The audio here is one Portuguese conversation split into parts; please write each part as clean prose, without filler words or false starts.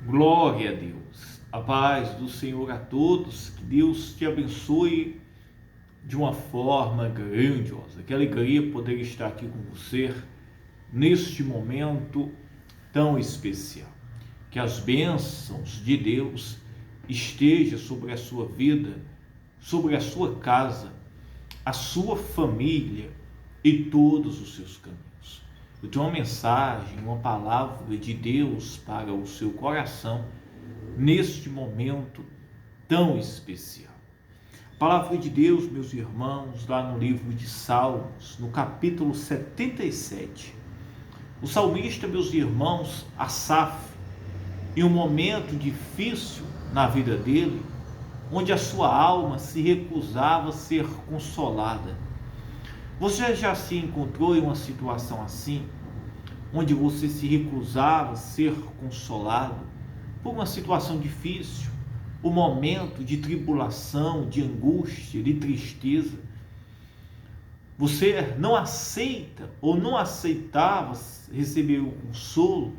Glória a Deus, a paz do Senhor a todos, que Deus te abençoe de uma forma grandiosa. Que alegria poder estar aqui com você neste momento tão especial. Que as bênçãos de Deus estejam sobre a sua vida, sobre a sua casa, a sua família e todos os seus caminhos. Eu tenho uma mensagem, uma palavra de Deus para o seu coração neste momento tão especial. A palavra de Deus, meus irmãos, lá no livro de Salmos, no capítulo 77. O salmista, meus irmãos, Asaf, em um momento difícil na vida dele, onde a sua alma se recusava a ser consolada. Você já se encontrou em uma situação assim, onde você se recusava a ser consolado por uma situação difícil, um momento de tribulação, de angústia, de tristeza? Você não aceita ou não aceitava receber o consolo?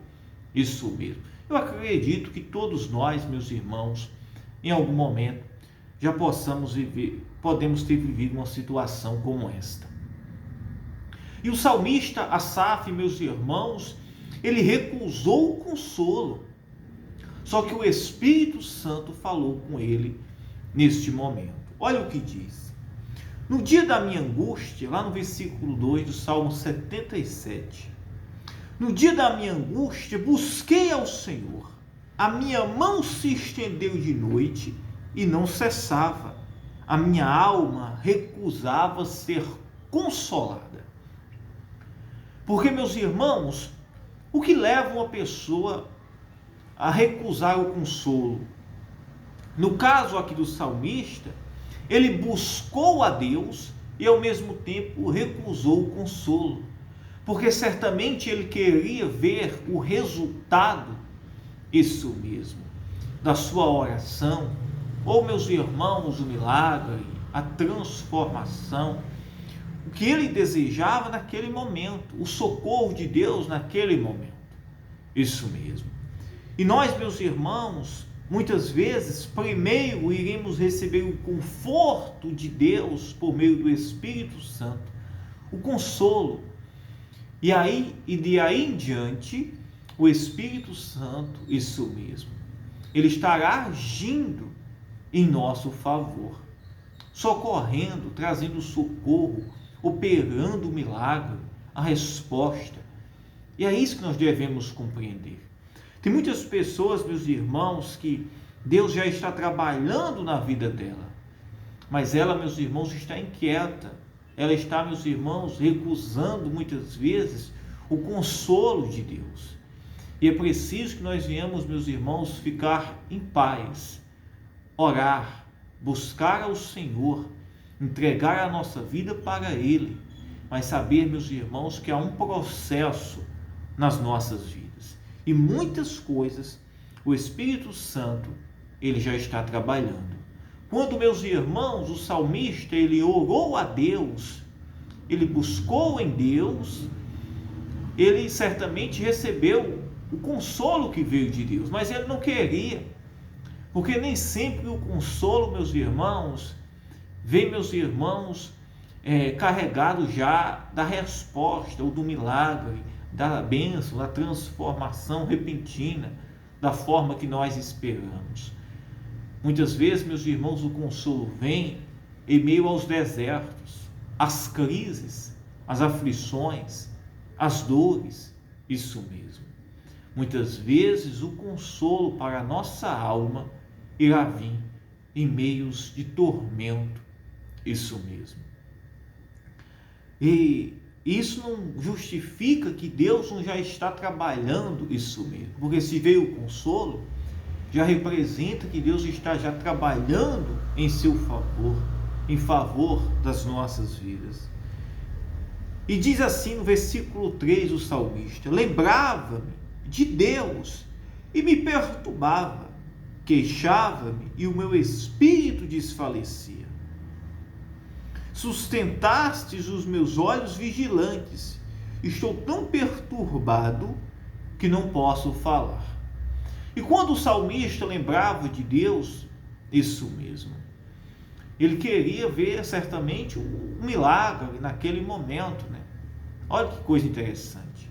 Isso mesmo. Eu acredito que todos nós, meus irmãos, em algum momento já podemos ter vivido uma situação como esta. E o salmista Asaf, meus irmãos, ele recusou o consolo. Só que o Espírito Santo falou com ele neste momento. Olha o que diz. No dia da minha angústia, lá no versículo 2 do Salmo 77. No dia da minha angústia, busquei ao Senhor. A minha mão se estendeu de noite e não cessava. A minha alma recusava ser consolada. Porque, meus irmãos, o que leva uma pessoa a recusar o consolo? No caso aqui do salmista, ele buscou a Deus e ao mesmo tempo recusou o consolo. Porque certamente ele queria ver o resultado, isso mesmo, da sua oração, ou, meus irmãos, o milagre, a transformação, o que ele desejava naquele momento, o socorro de Deus naquele momento. Isso mesmo. E nós, meus irmãos, muitas vezes, primeiro iremos receber o conforto de Deus por meio do Espírito Santo, o consolo. E de aí em diante, o Espírito Santo, isso mesmo, ele estará agindo em nosso favor, socorrendo, trazendo socorro, operando o milagre, a resposta. E é isso que nós devemos compreender. Tem muitas pessoas, meus irmãos, que Deus já está trabalhando na vida dela, mas ela, meus irmãos, está inquieta. Ela está, meus irmãos, recusando muitas vezes o consolo de Deus. E é preciso que nós venhamos, meus irmãos, ficar em paz, orar, buscar ao Senhor, entregar a nossa vida para Ele, mas saber, meus irmãos, que há um processo nas nossas vidas. E muitas coisas o Espírito Santo, ele já está trabalhando. Quando, meus irmãos, o salmista, ele orou a Deus, ele buscou em Deus, ele certamente recebeu o consolo que veio de Deus, mas ele não queria, porque nem sempre o consolo, meus irmãos, vem, meus irmãos, carregado já da resposta, ou do milagre, da bênção, da transformação repentina, da forma que nós esperamos. Muitas vezes, meus irmãos, o consolo vem em meio aos desertos, às crises, às aflições, às dores, isso mesmo. Muitas vezes o consolo para a nossa alma irá vir em meios de tormento, isso mesmo. E isso não justifica que Deus não já está trabalhando isso mesmo, porque se veio o consolo, já representa que Deus está já trabalhando em seu favor, em favor das nossas vidas. E diz assim no versículo 3 o salmista: lembrava-me de Deus e me perturbava, queixava-me e o meu espírito desfalecia. Sustentastes os meus olhos vigilantes, estou tão perturbado que não posso falar. E quando o salmista lembrava de Deus, isso mesmo, ele queria ver certamente um milagre naquele momento, né? Olha que coisa interessante.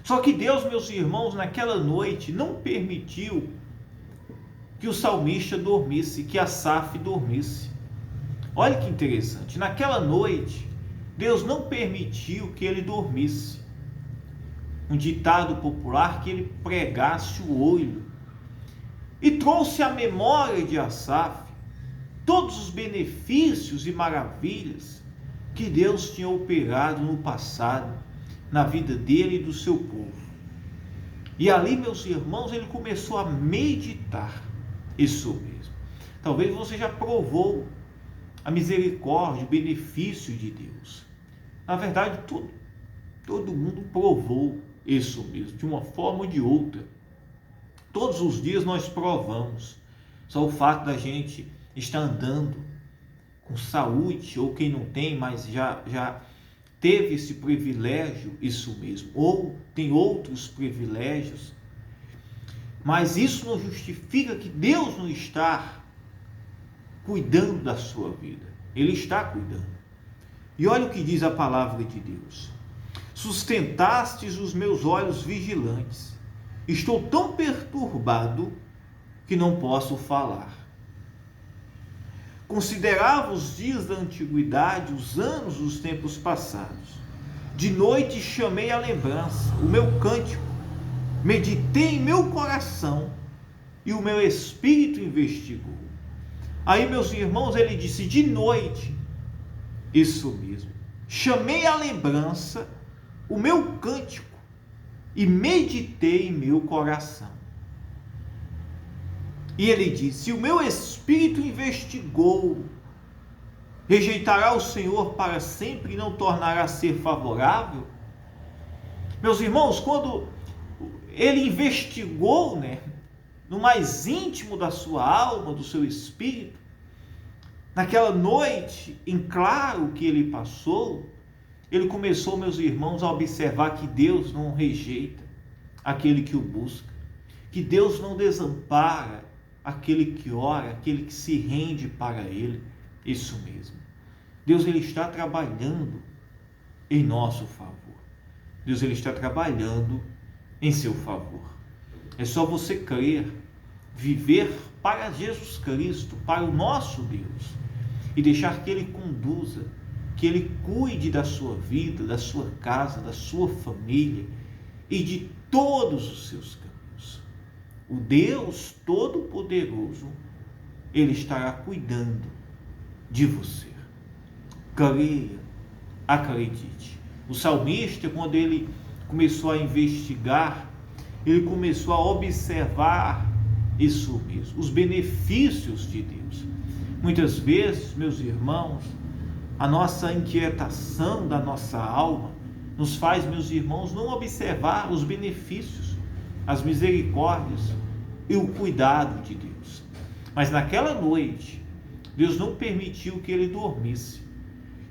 Só que Deus, meus irmãos, naquela noite não permitiu que o salmista dormisse, que Asaf dormisse. Olha que interessante. Naquela noite, Deus não permitiu que ele dormisse. Um ditado popular, que ele pregasse o olho. E trouxe à memória de Asaf todos os benefícios e maravilhas que Deus tinha operado no passado, na vida dele e do seu povo. E ali, meus irmãos, ele começou a meditar isso mesmo. Talvez você já provou a misericórdia, o benefício de Deus. Na verdade, todo mundo provou isso mesmo, de uma forma ou de outra. Todos os dias nós provamos. Só o fato da gente estar andando com saúde, ou quem não tem, mas já teve esse privilégio, isso mesmo, ou tem outros privilégios, mas isso não justifica que Deus não está cuidando da sua vida. Ele está cuidando. E olha o que diz a palavra de Deus: sustentastes os meus olhos vigilantes. Estou tão perturbado que não posso falar. Considerava os dias da antiguidade, os anos dos tempos passados. De noite chamei a lembrança, o meu cântico, meditei em meu coração e o meu espírito investigou. Aí, meus irmãos, ele disse: de noite, isso mesmo, chamei a lembrança, o meu cântico e meditei em meu coração. E ele disse: o meu espírito investigou. Rejeitará o Senhor para sempre e não tornará a ser favorável? Meus irmãos, quando ele investigou, né, no mais íntimo da sua alma, do seu espírito, naquela noite em claro que ele passou, ele começou, meus irmãos, a observar que Deus não rejeita aquele que o busca, que Deus não desampara aquele que ora, aquele que se rende para ele. Isso mesmo. Deus, ele está trabalhando em nosso favor. Deus, ele está trabalhando em seu favor. É só você crer, viver para Jesus Cristo, para o nosso Deus, e deixar que ele conduza, que ele cuide da sua vida, da sua casa, da sua família e de todos os seus caminhos. O Deus Todo-Poderoso, ele estará cuidando de você. Creia, acredite. O salmista, quando ele começou a investigar, ele começou a observar isso mesmo, os benefícios de Deus. Muitas vezes, meus irmãos, a nossa inquietação da nossa alma nos faz, meus irmãos, não observar os benefícios, as misericórdias e o cuidado de Deus. Mas naquela noite, Deus não permitiu que ele dormisse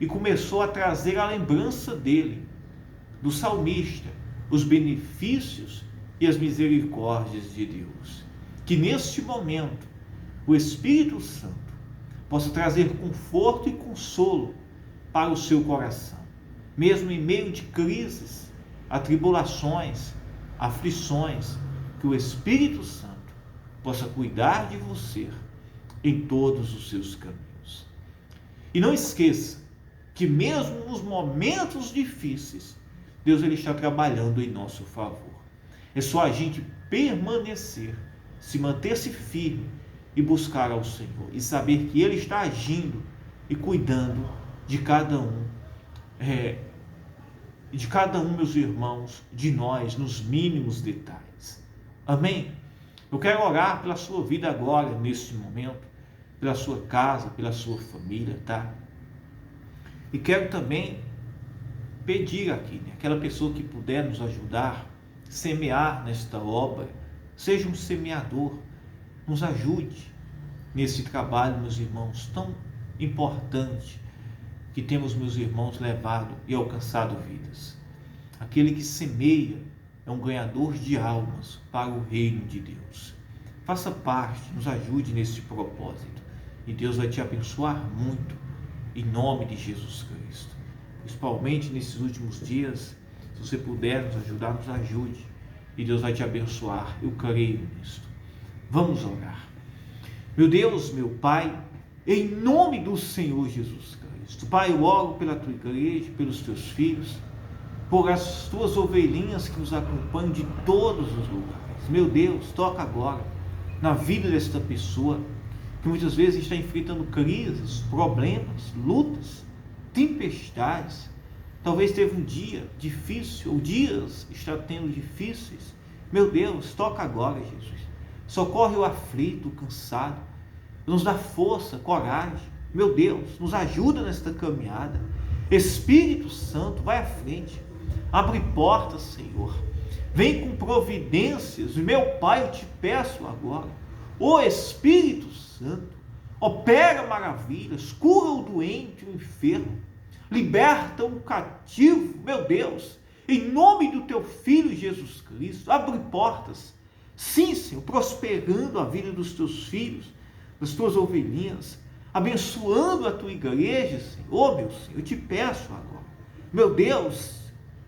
e começou a trazer a lembrança dele, do salmista, os benefícios e as misericórdias de Deus. Que neste momento o Espírito Santo possa trazer conforto e consolo para o seu coração, mesmo em meio de crises, atribulações, aflições, que o Espírito Santo possa cuidar de você em todos os seus caminhos. E não esqueça que mesmo nos momentos difíceis, Deus, ele está trabalhando em nosso favor. É só a gente permanecer, se manter-se firme e buscar ao Senhor e saber que ele está agindo e cuidando de cada um, meus irmãos, de nós, nos mínimos detalhes. Amém? Eu quero orar pela sua vida agora, neste momento, pela sua casa, pela sua família, tá? E quero também pedir aqui, né, aquela pessoa que puder nos ajudar, semear nesta obra, seja um semeador, nos ajude nesse trabalho, meus irmãos, tão importante que temos, meus irmãos, levado e alcançado vidas. Aquele que semeia é um ganhador de almas para o reino de Deus. Faça parte, nos ajude nesse propósito e Deus vai te abençoar muito em nome de Jesus Cristo. Principalmente nesses últimos dias, se você puder nos ajudar, nos ajude e Deus vai te abençoar. Eu creio nisso. Vamos orar. Meu Deus, meu Pai, em nome do Senhor Jesus Cristo, Pai, eu oro pela tua igreja, pelos teus filhos, por as tuas ovelhinhas que nos acompanham de todos os lugares. Meu Deus, toca agora na vida desta pessoa que muitas vezes está enfrentando crises, problemas, lutas, tempestades. Talvez teve um dia difícil, ou dias está tendo difíceis. Meu Deus, toca agora, Jesus. Socorre o aflito, o cansado. Nos dá força, coragem. Meu Deus, nos ajuda nesta caminhada. Espírito Santo, vai à frente. Abre portas, Senhor. Vem com providências. Meu Pai, eu te peço agora. Ô Espírito Santo, opera maravilhas. Cura o doente, o enfermo. Liberta o cativo. Meu Deus, em nome do teu Filho Jesus Cristo, abre portas. Sim, Senhor, prosperando a vida dos teus filhos, das tuas ovelhinhas, abençoando a tua igreja, Senhor. Oh, meu Senhor, eu te peço agora, meu Deus,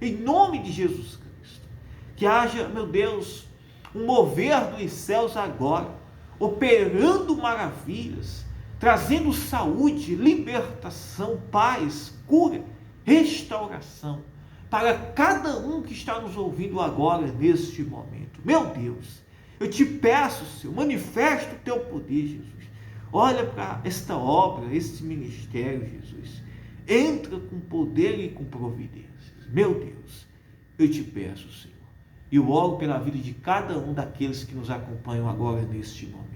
em nome de Jesus Cristo, que haja, meu Deus, um mover dos céus agora, operando maravilhas, trazendo saúde, libertação, paz, cura, restauração, para cada um que está nos ouvindo agora, neste momento. Meu Deus, eu te peço, Senhor, manifesta o teu poder, Jesus. Olha para esta obra, este ministério, Jesus. Entra com poder e com providências. Meu Deus, eu te peço, Senhor. E eu oro pela vida de cada um daqueles que nos acompanham agora neste momento.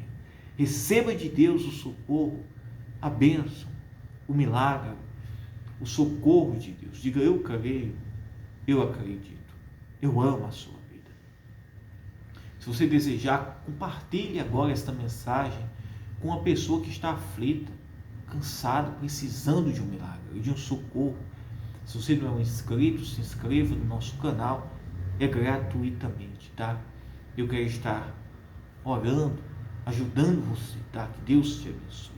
Receba de Deus o socorro, a bênção, o milagre, o socorro de Deus. Diga, eu creio, eu acredito, eu amo a sua vida. Se você desejar, compartilhe agora esta mensagem com uma pessoa que está aflita, cansada, precisando de um milagre, de um socorro. Se você não é um inscrito, se inscreva no nosso canal, é gratuitamente, tá? Eu quero estar orando, ajudando você, tá? Que Deus te abençoe.